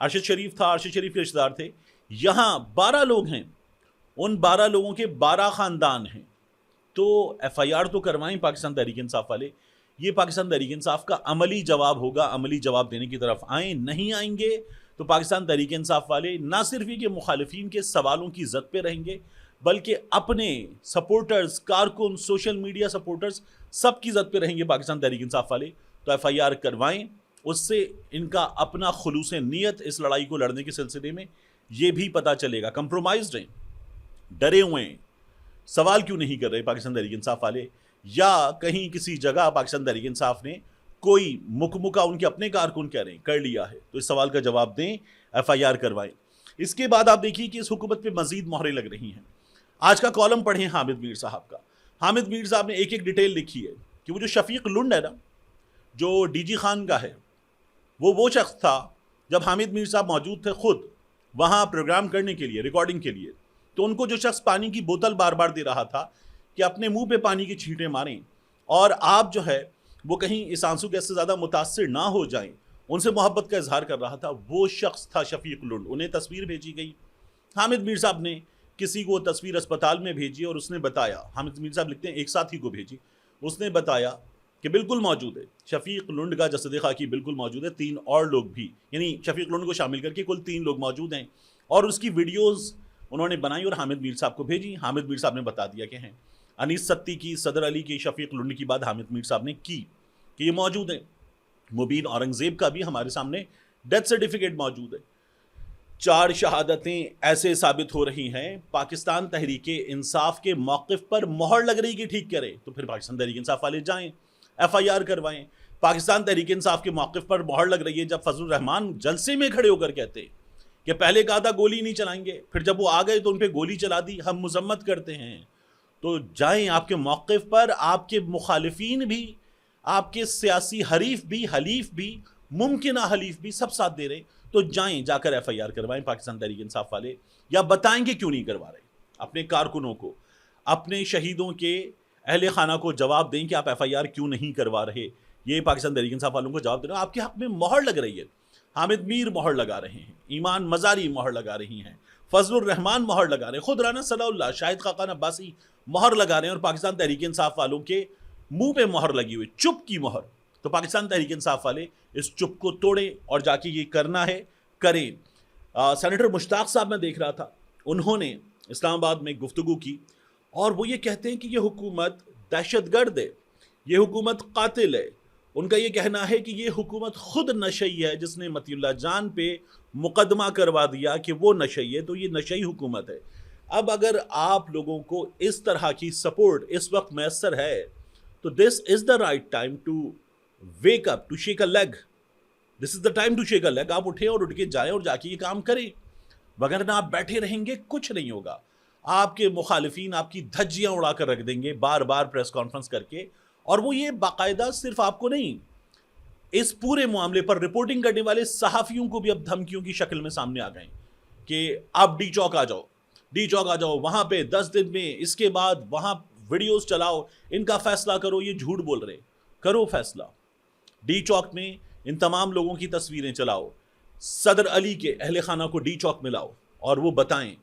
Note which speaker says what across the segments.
Speaker 1: ارشد شریف تھا، ارشد شریف کے رشتہ دار تھے. یہاں 12 لوگ ہیں، ان 12 لوگوں کے 12 خاندان ہیں. تو ایف آئی آر تو کروائیں پاکستان تحریک انصاف والے. یہ پاکستان تحریک انصاف کا عملی جواب ہوگا، عملی جواب دینے کی طرف آئیں. نہیں آئیں گے تو پاکستان تحریک انصاف والے نہ صرف یہ کہ مخالفین کے سوالوں کی زد پہ رہیں گے، بلکہ اپنے سپورٹرز، کارکن، سوشل میڈیا سپورٹرز سب کی زد پہ رہیں گے پاکستان تحریک انصاف والے. تو ایف آئی آر کروائیں. اس سے ان کا اپنا خلوص نیت اس لڑائی کو لڑنے کے سلسلے میں یہ بھی پتہ چلے گا. کمپرومائزڈ ہیں، ڈرے ہوئے ہیں، سوال کیوں نہیں کر رہے پاکستان تحریک انصاف والے؟ یا کہیں کسی جگہ پاکستان تحریک انصاف نے کوئی مکمکہ ان کے اپنے کارکن کہہ رہے ہیں کر لیا ہے؟ تو اس سوال کا جواب دیں، ایف آئی آر کروائیں. اس کے بعد آپ دیکھیے کہ اس حکومت پہ مزید مہریں لگ رہی ہیں. آج کا کالم پڑھیں حامد میر صاحب کا. حامد میر صاحب نے ایک ایک ڈیٹیل لکھی ہے کہ وہ جو شفیق لنڈ ہے نا، جو ڈی جی خان کا ہے، وہ شخص تھا جب حامد میر صاحب موجود تھے خود وہاں پروگرام کرنے کے لیے، ریکارڈنگ کے لیے. تو ان کو جو شخص پانی کی بوتل بار بار دے رہا تھا کہ اپنے منہ پہ پانی کی چھینٹیں ماریں اور آپ جو ہے وہ کہیں اس آنسو گیس سے زیادہ متاثر نہ ہو جائیں، ان سے محبت کا اظہار کر رہا تھا، وہ شخص تھا شفیق لنڈ. انہیں تصویر بھیجی گئی. حامد میر صاحب نے کسی کو تصویر اسپتال میں بھیجی اور اس نے بتایا، حامد میر صاحب لکھتے ہیں ایک ساتھی کو بھیجی، اس نے بتایا کہ بالکل موجود ہے، شفیق لنڈ کا جسد خاکی بالکل موجود ہے. 3 اور لوگ بھی، یعنی شفیق لنڈ کو شامل کر کے کل 3 لوگ موجود ہیں. اور اس کی ویڈیوز انہوں نے بنائی اور حامد میر صاحب کو بھیجی. حامد میر صاحب نے بتا دیا کہ ہیں. انیس ستی کی، صدر علی کی، شفیق لنڈ کی بات حامد میر صاحب نے کی کہ یہ موجود ہیں. مبین اورنگزیب کا بھی ہمارے سامنے ڈیتھ سرٹیفکیٹ موجود ہے. 4 شہادتیں ایسے ثابت ہو رہی ہیں. پاکستان تحریک انصاف کے موقف پر مہر لگ رہی کہ ٹھیک کرے، تو پھر پاکستان تحریک انصاف والے جائیں، ایف آئی آر کروائیں. پاکستان تحریک انصاف کے موقف پر مہر لگ رہی ہے جب فضل الرحمان جلسے میں کھڑے ہو کر کہتے کہ پہلے کہا تھا گولی نہیں چلائیں گے، پھر جب وہ آ گئے تو ان پہ گولی چلا دی، ہم مذمت کرتے ہیں. تو جائیں، آپ کے موقف پر آپ کے مخالفین بھی، آپ کے سیاسی حریف بھی، حلیف بھی، ممکنہ حلیف بھی سب ساتھ دے رہے. تو جائیں، جا کر ایف آئی آر کروائیں پاکستان تحریک انصاف والے، یا بتائیں گے کیوں نہیں کروا رہے. اپنے کارکنوں کو، اپنے شہیدوں کے اہل خانہ کو جواب دیں کہ آپ ایف آئی آر کیوں نہیں کروا رہے. یہ پاکستان تحریک انصاف والوں کو جواب دینا. آپ کے حق میں مہر لگ رہی ہے. حامد میر مہر لگا رہے ہیں، ایمان مزاری مہر لگا رہی ہیں، فضل الرحمان مہر لگا رہے ہیں، خود رانا صلاح اللہ، شاہد خاقان عباسی مہر لگا رہے ہیں، اور پاکستان تحریک انصاف والوں کے منہ پہ مہر لگی ہوئی، چپ کی مہر. تو پاکستان تحریک انصاف والے اس چپ کو توڑیں اور جا کے یہ کرنا ہے کریں. سینیٹر مشتاق صاحب میں دیکھ رہا تھا، انہوں نے اسلام آباد میں گفتگو کی اور وہ یہ کہتے ہیں کہ یہ حکومت دہشت گرد ہے، یہ حکومت قاتل ہے. ان کا یہ کہنا ہے کہ یہ حکومت خود نشئی ہے، جس نے مطیع اللہ جان پہ مقدمہ کروا دیا کہ وہ نشئی ہے، تو یہ نشئی حکومت ہے. اب اگر آپ لوگوں کو اس طرح کی سپورٹ اس وقت میسر ہے تو this is the right time to wake up, to shake a leg. This is the time to shake a leg. آپ اٹھیں اور اٹھ کے جائیں اور جا کے یہ کام کریں، وگرنہ آپ بیٹھے رہیں گے کچھ نہیں ہوگا. آپ کے مخالفین آپ کی دھجیاں اڑا کر رکھ دیں گے بار بار پریس کانفرنس کر کے. اور وہ یہ باقاعدہ صرف آپ کو نہیں، اس پورے معاملے پر رپورٹنگ کرنے والے صحافیوں کو بھی اب دھمکیوں کی شکل میں سامنے آ گئے کہ آپ ڈی چوک آ جاؤ، ڈی چوک آ جاؤ، وہاں پہ 10 دن میں، اس کے بعد وہاں ویڈیوز چلاؤ، ان کا فیصلہ کرو. یہ جھوٹ بول رہے، کرو فیصلہ. ڈی چوک میں ان تمام لوگوں کی تصویریں چلاؤ، صدر علی کے اہل خانہ کو ڈی چوک میں لاؤ اور وہ بتائیں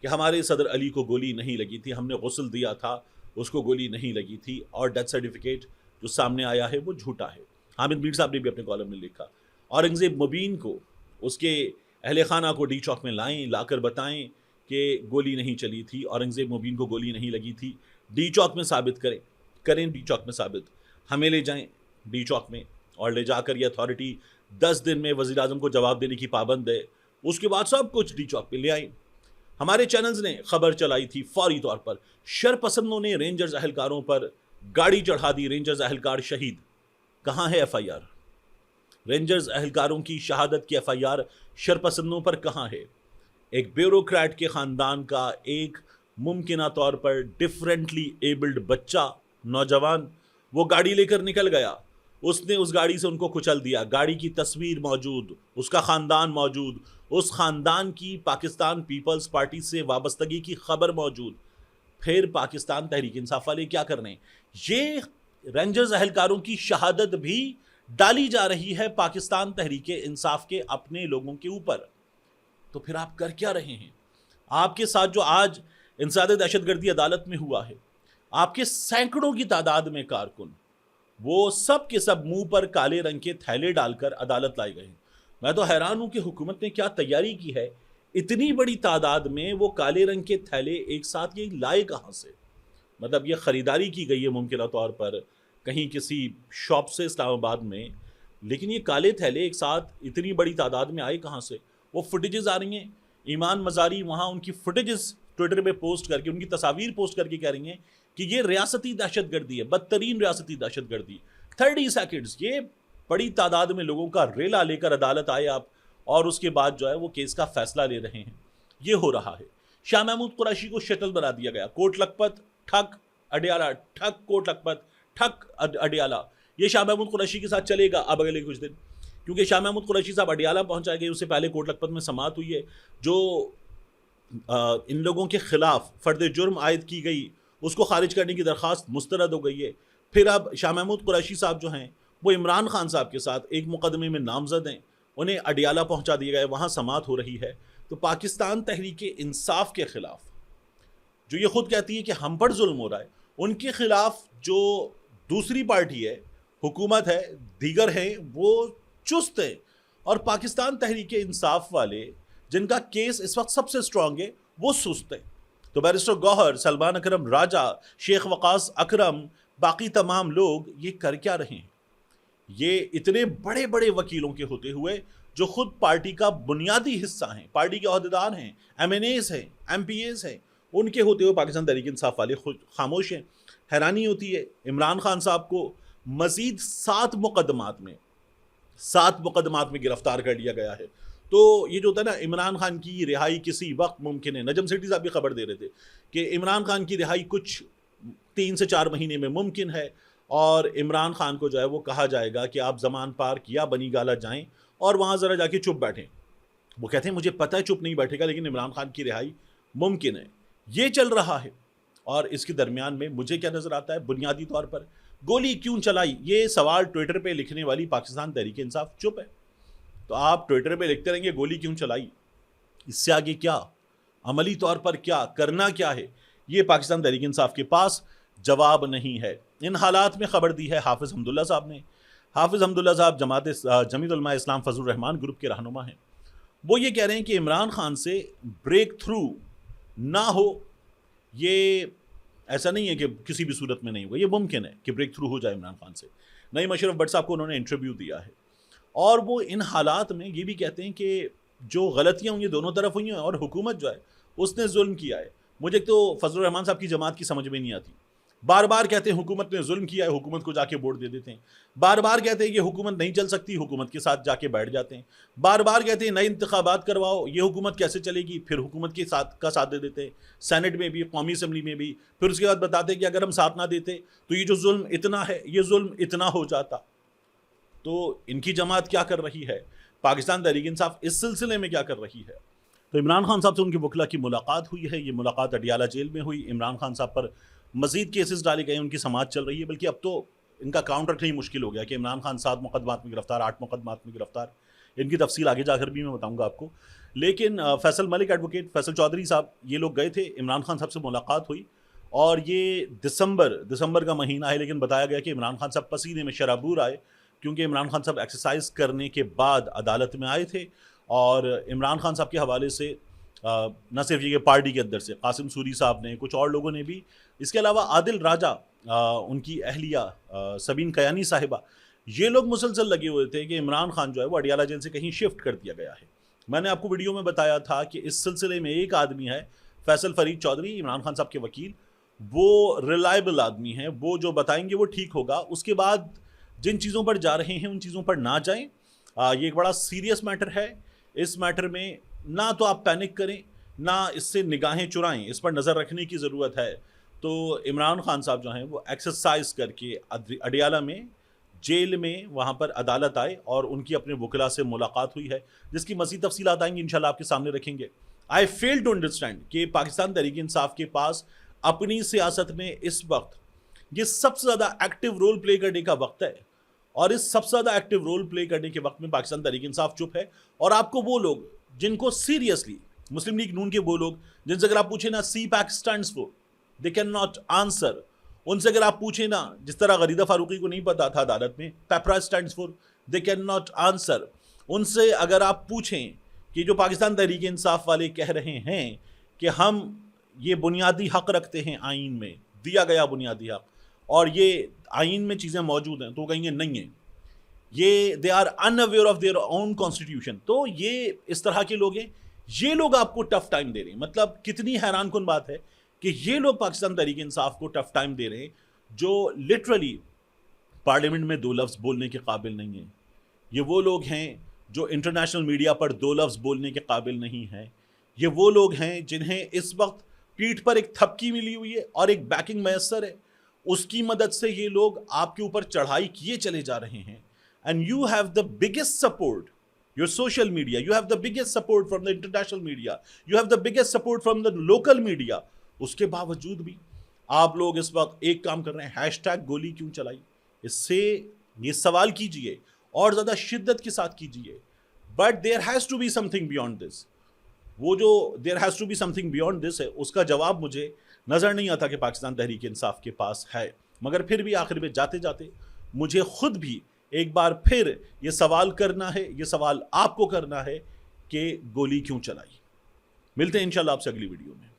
Speaker 1: کہ ہمارے صدر علی کو گولی نہیں لگی تھی، ہم نے غسل دیا تھا، اس کو گولی نہیں لگی تھی، اور ڈیتھ سرٹیفکیٹ جو سامنے آیا ہے وہ جھوٹا ہے. حامد میر صاحب نے بھی اپنے کالم میں لکھا. اورنگزیب مبین کو، اس کے اہل خانہ کو ڈی چوک میں لائیں، لا کر بتائیں کہ گولی نہیں چلی تھی، اورنگزیب مبین کو گولی نہیں لگی تھی. ڈی چوک میں ثابت کریں ڈی چوک میں ثابت. ہمیں لے جائیں ڈی چوک میں اور لے جا کر یہ اتھارٹی 10 دن میں وزیر اعظم کو جواب دینے کی پابند ہے. اس کے بعد سب کچھ ڈی چوک پہ لے آئیں. ہمارے چینلز نے خبر چلائی تھی فوری طور پر، شرپسندوں نے رینجرز اہلکاروں پر گاڑی چڑھا دی، رینجرز اہلکار شہید. کہاں ہے ایف آئی آر؟ رینجرز اہلکاروں کی شہادت کی ایف آئی آر شرپسندوں پر کہاں ہے؟ ایک بیوروکریٹ کے خاندان کا ایک ممکنہ طور پر ڈیفرنٹلی ایبلڈ بچہ، نوجوان، وہ گاڑی لے کر نکل گیا، اس نے اس گاڑی سے ان کو کچل دیا. گاڑی کی تصویر موجود، اس کا خاندان موجود، اس خاندان کی پاکستان پیپلز پارٹی سے وابستگی کی خبر موجود. پھر پاکستان تحریک انصاف والے کیا کرنے؟ یہ رینجرز اہلکاروں کی شہادت بھی ڈالی جا رہی ہے پاکستان تحریک انصاف کے اپنے لوگوں کے اوپر، تو پھر آپ کر کیا رہے ہیں؟ آپ کے ساتھ جو آج انسداد دہشت گردی عدالت میں ہوا ہے، آپ کے سینکڑوں کی تعداد میں کارکن، وہ سب کے سب منہ پر کالے رنگ کے تھیلے ڈال کر عدالت لائے گئے ہیں۔ میں تو حیران ہوں کہ حکومت نے کیا تیاری کی ہے، اتنی بڑی تعداد میں وہ کالے رنگ کے تھیلے ایک ساتھ یہ لائے کہاں سے؟ مطلب یہ خریداری کی گئی ہے ممکنہ طور پر کہیں کسی شاپ سے اسلام آباد میں، لیکن یہ کالے تھیلے ایک ساتھ اتنی بڑی تعداد میں آئے کہاں سے؟ وہ فوٹیجز آ رہی ہیں، ایمان مزاری وہاں ان کی فوٹیجز ٹویٹر پہ پوسٹ کر کے، ان کی تصاویر پوسٹ کر کے کہہ رہی ہیں کہ یہ ریاستی دہشت گردی ہے، بدترین ریاستی دہشت گردی۔ 30 سیکنڈز، یہ بڑی تعداد میں لوگوں کا ریلا لے کر عدالت آئے آپ، اور اس کے بعد جو ہے وہ کیس کا فیصلہ لے رہے ہیں۔ یہ ہو رہا ہے۔ شاہ محمود قریشی کو شٹل بنا دیا گیا، کوٹ لکھپت ٹھک اڈیالہ، ٹھک کوٹ لکھپت ٹھک اڈیالہ۔ یہ شاہ محمود قریشی کے ساتھ چلے گا اب اگلے کچھ دن، کیونکہ شاہ محمود قریشی صاحب اڈیالہ پہنچائے گئے، اس سے پہلے کوٹ لکھپت میں سماعت ہوئی ہے، جو ان لوگوں کے خلاف فرد جرم عائد کی گئی اس کو خارج کرنے کی درخواست مسترد ہو گئی ہے۔ پھر اب شاہ محمود قریشی صاحب جو ہیں وہ عمران خان صاحب کے ساتھ ایک مقدمے میں نامزد ہیں، انہیں اڈیالہ پہنچا دیا گیا ہے، وہاں سماعت ہو رہی ہے۔ تو پاکستان تحریک انصاف کے خلاف جو یہ خود کہتی ہے کہ ہم پر ظلم ہو رہا ہے، ان کے خلاف جو دوسری پارٹی ہے، حکومت ہے، دیگر ہیں، وہ چست ہیں، اور پاکستان تحریک انصاف والے جن کا کیس اس وقت سب سے سٹرانگ ہے وہ سست ہیں۔ تو بیرسٹر گوہر، سلمان اکرم راجہ، شیخ وقاص اکرم، باقی تمام لوگ یہ کر کیا رہے ہیں؟ یہ اتنے بڑے بڑے وکیلوں کے ہوتے ہوئے جو خود پارٹی کا بنیادی حصہ ہیں، پارٹی کے عہدیدار ہیں، ایم این ایز ہیں، ایم پی ایز ہیں، ان کے ہوتے ہوئے پاکستان تحریک انصاف والے خود خاموش ہیں۔ حیرانی ہوتی ہے، عمران خان صاحب کو مزید 7 مقدمات میں گرفتار کر لیا گیا ہے۔ تو یہ جو ہوتا ہے نا، عمران خان کی رہائی کسی وقت ممکن ہے، نجم سیٹھی صاحب بھی خبر دے رہے تھے کہ عمران خان کی رہائی کچھ 3 سے 4 مہینے میں ممکن ہے، اور عمران خان کو جو ہے وہ کہا جائے گا کہ آپ زمان پارک یا بنی گالہ جائیں اور وہاں ذرا جا کے چپ بیٹھیں۔ وہ کہتے ہیں مجھے پتہ ہے چپ نہیں بیٹھے گا، لیکن عمران خان کی رہائی ممکن ہے۔ یہ چل رہا ہے، اور اس کے درمیان میں مجھے کیا نظر آتا ہے، بنیادی طور پر گولی کیوں چلائی، یہ سوال ٹویٹر پہ لکھنے والی پاکستان تحریک انصاف چپ ہے۔ تو آپ ٹویٹر پہ لکھتے رہیں گے گولی کیوں چلائی، اس سے آگے کیا، عملی طور پر کیا کرنا کیا ہے، یہ پاکستان تحریک انصاف کے پاس جواب نہیں ہے۔ ان حالات میں خبر دی ہے حافظ حمداللہ صاحب نے۔ حافظ حمداللہ صاحب جمعیت علماء اسلام فضل الرحمان گروپ کے رہنما ہیں۔ وہ یہ کہہ رہے ہیں کہ عمران خان سے بریک تھرو نہ ہو، یہ ایسا نہیں ہے کہ کسی بھی صورت میں نہیں ہوگا، یہ ممکن ہے کہ بریک تھرو ہو جائے عمران خان سے۔ نعیم اشرف بٹ صاحب کو انہوں نے انٹرویو دیا ہے، اور وہ ان حالات میں یہ بھی کہتے ہیں کہ جو غلطیاں ہوئی ہیں دونوں طرف ہوئی ہیں، اور حکومت جو ہے اس نے ظلم کیا ہے۔ مجھے تو فضل الرحمان صاحب کی جماعت کی سمجھ میں نہیں آتی، بار بار کہتے ہیں حکومت نے ظلم کیا ہے، حکومت کو جا کے ووٹ دے دیتے ہیں، بار بار کہتے ہیں کہ حکومت نہیں چل سکتی، حکومت کے ساتھ جا کے بیٹھ جاتے ہیں، بار بار کہتے ہیں نئے انتخابات کرواؤ، یہ حکومت کیسے چلے گی، پھر حکومت کے ساتھ دے دیتے ہیں، سینٹ میں بھی، قومی اسمبلی میں بھی، پھر اس کے بعد بتاتے ہیں کہ اگر ہم ساتھ نہ دیتے تو یہ جو ظلم اتنا ہے، یہ ظلم اتنا ہو جاتا۔ تو ان کی جماعت کیا کر رہی ہے، پاکستان تحریک انصاف اس سلسلے میں کیا کر رہی ہے؟ تو عمران خان صاحب سے ان کے وکلا کی ملاقات ہوئی ہے، یہ ملاقات اڈیالہ جیل میں ہوئی۔ عمران خان صاحب پر مزید کیسز ڈالے گئے، ان کی سماعت چل رہی ہے، بلکہ اب تو ان کا کاؤنٹ رکھنا ہی مشکل ہو گیا کہ عمران خان 7 مقدمات میں گرفتار، 8 مقدمات میں گرفتار۔ ان کی تفصیل آگے جا کر بھی میں بتاؤں گا آپ کو۔ لیکن فیصل ملک، ایڈوکیٹ فیصل چودھری صاحب، یہ لوگ گئے تھے، عمران خان صاحب سے ملاقات ہوئی، اور یہ دسمبر کا مہینہ ہے، لیکن بتایا گیا کہ عمران خان صاحب پسینے میں شرابور آئے، کیونکہ عمران خان صاحب ایکسرسائز کرنے کے بعد عدالت میں آئے تھے، اور عمران خان صاحب کے حوالے سے نہ صرف یہ کہ پارٹی کے اندر سے قاسم سوری صاحب نے، کچھ اور لوگوں نے بھی، اس کے علاوہ عادل راجہ، ان کی اہلیہ سبین قیانی صاحبہ، یہ لوگ مسلسل لگے ہوئے تھے کہ عمران خان جو ہے وہ اڈیالہ جیل سے کہیں شفٹ کر دیا گیا ہے۔ میں نے آپ کو ویڈیو میں بتایا تھا کہ اس سلسلے میں ایک آدمی ہے، فیصل فرید چودھری، عمران خان صاحب کے وکیل، وہ ریلائبل آدمی ہیں، وہ جو بتائیں گے وہ ٹھیک ہوگا۔ اس کے بعد جن چیزوں پر جا رہے ہیں ان چیزوں پر نہ جائیں، یہ ایک بڑا سیریس میٹر ہے۔ اس میٹر میں نہ تو آپ پینک کریں، نہ اس سے نگاہیں چرائیں، اس پر نظر رکھنے کی ضرورت ہے۔ تو عمران خان صاحب جو ہیں وہ ایکسرسائز کر کے اڈیالہ میں جیل میں وہاں پر عدالت آئے، اور ان کی اپنے وکلا سے ملاقات ہوئی ہے، جس کی مزید تفصیلات آئیں گی انشاءاللہ آپ کے سامنے رکھیں گے۔ آئی فیل ٹو انڈرسٹینڈ کہ پاکستان تحریک انصاف کے پاس اپنی سیاست میں اس وقت یہ سب سے زیادہ ایکٹیو رول پلے کرنے کا وقت ہے، اور اس سب سے زیادہ ایکٹیو رول پلے کرنے کے وقت میں پاکستان تحریک انصاف چپ ہے. اور آپ کو وہ لوگ جن کو سیریسلی مسلم لیگ نون کے وہ لوگ جن سے اگر آپ پوچھیں نا CPEC stands for, they can not answer. ان سے اگر آپ پوچھیں نا جس طرح غریدہ فاروقی کو نہیں پتا تھا عدالت میں PPRA stands for, they can not answer. ان سے اگر آپ پوچھیں کہ جو پاکستان تحریک انصاف والے کہہ رہے ہیں کہ ہم یہ بنیادی حق رکھتے ہیں آئین میں دیا گیا بنیادی حق, اور یہ آئین میں چیزیں موجود ہیں, تو کہیں گے نہیں ہیں, یہ they are unaware of their own constitution. تو یہ اس طرح کے لوگ ہیں, یہ لوگ آپ کو ٹف ٹائم دے رہے ہیں. مطلب کتنی حیران کن بات ہے کہ یہ لوگ پاکستان تحریک انصاف کو ٹف ٹائم دے رہے ہیں جو لٹرلی پارلیمنٹ میں 2 لفظ بولنے کے قابل نہیں ہیں. یہ وہ لوگ ہیں جو انٹرنیشنل میڈیا پر 2 لفظ بولنے کے قابل نہیں ہیں. یہ وہ لوگ ہیں جنہیں اس وقت پیٹھ پر ایک تھپکی ملی ہوئی ہے اور ایک بیکنگ میسر ہے, اس کی مدد سے یہ لوگ آپ کے اوپر چڑھائی کیے چلے جا رہے ہیں. And you have the biggest support, your social media, you have the biggest support from the international media, you have the biggest support from the local media. اس کے باوجود بھی آپ لوگ اس وقت ایک کام کر رہے ہیں, ہیش ٹیگ گولی کیوں چلائی. اس سے یہ سوال کیجئے اور زیادہ شدت کے ساتھ کیجئے. But there has to be something beyond this. وہ جو there has to be something beyond this ہے, اس کا جواب مجھے نظر نہیں آتا کہ پاکستان تحریک انصاف کے پاس ہے. مگر پھر بھی آخر میں جاتے جاتے مجھے خود بھی ایک بار پھر یہ سوال کرنا ہے, یہ سوال آپ کو کرنا ہے کہ گولی کیوں چلائی. ملتے ہیں انشاءاللہ آپ سے اگلی ویڈیو میں.